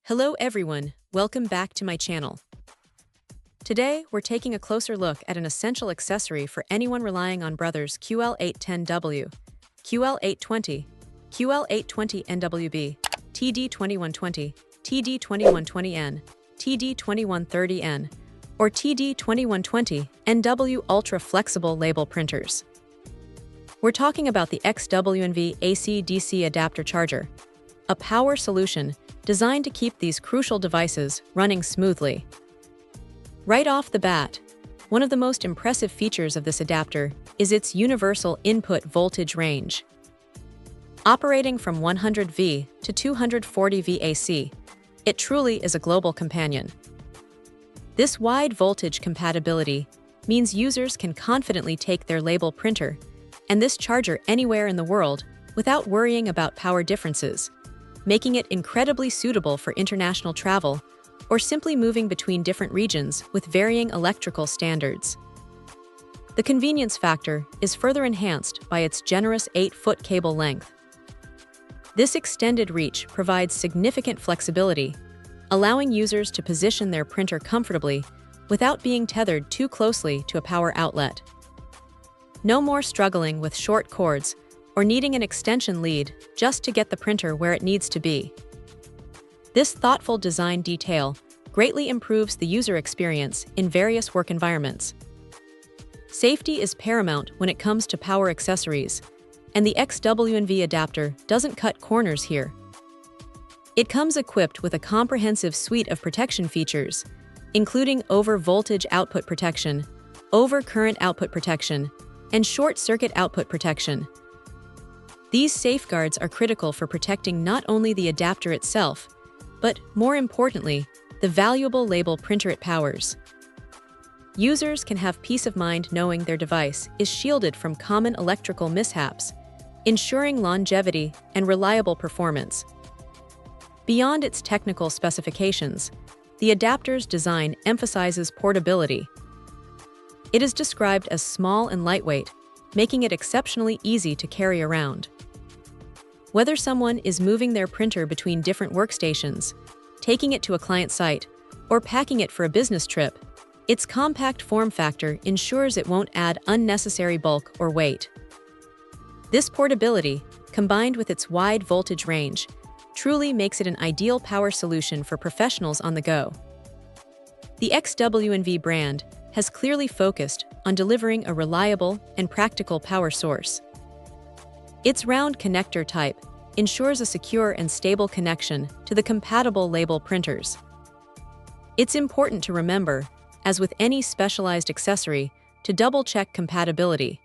Hello everyone, welcome back to my channel. Today, we're taking a closer look at an essential accessory for anyone relying on Brothers QL-810W, QL820, QL820NWB, TD-2120, TD-2120N, TD-2130N, or TD-2120 NW Ultra Flexible Label Printers. We're talking about the XW&V AC-DC Adapter Charger, a power solution designed to keep these crucial devices running smoothly. Right off the bat, one of the most impressive features of this adapter is its universal input voltage range. Operating from 100V to 240V AC, it truly is a global companion. This wide voltage compatibility means users can confidently take their label printer and this charger anywhere in the world without worrying about power differences, making it incredibly suitable for international travel or simply moving between different regions with varying electrical standards. The convenience factor is further enhanced by its generous 8-foot cable length. This extended reach provides significant flexibility, allowing users to position their printer comfortably without being tethered too closely to a power outlet. No more struggling with short cords or needing an extension lead just to get the printer where it needs to be. This thoughtful design detail greatly improves the user experience in various work environments. Safety is paramount when it comes to power accessories, and the XW&V adapter doesn't cut corners here. It comes equipped with a comprehensive suite of protection features, including over-voltage output protection, over-current output protection, and short-circuit output protection. These safeguards are critical for protecting not only the adapter itself, but, more importantly, the valuable label printer it powers. Users can have peace of mind knowing their device is shielded from common electrical mishaps, ensuring longevity and reliable performance. Beyond its technical specifications, the adapter's design emphasizes portability. It is described as small and lightweight, making it exceptionally easy to carry around. Whether someone is moving their printer between different workstations, taking it to a client site, or packing it for a business trip, its compact form factor ensures it won't add unnecessary bulk or weight. This portability, combined with its wide voltage range, truly makes it an ideal power solution for professionals on the go. The XW&V brand has clearly focused on delivering a reliable and practical power source. Its round connector type ensures a secure and stable connection to the compatible label printers. It's important to remember, as with any specialized accessory, to double-check compatibility.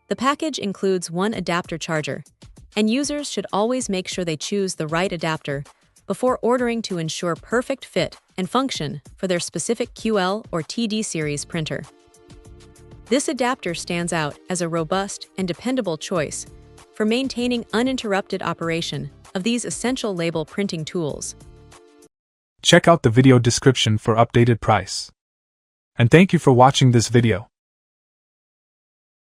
The package includes one adapter charger, and users should always make sure they choose the right adapter before ordering to ensure perfect fit and function for their specific QL or TD series printer. This adapter stands out as a robust and dependable choice for maintaining uninterrupted operation of these essential label printing tools. Check out the video description for updated price. And thank you for watching this video.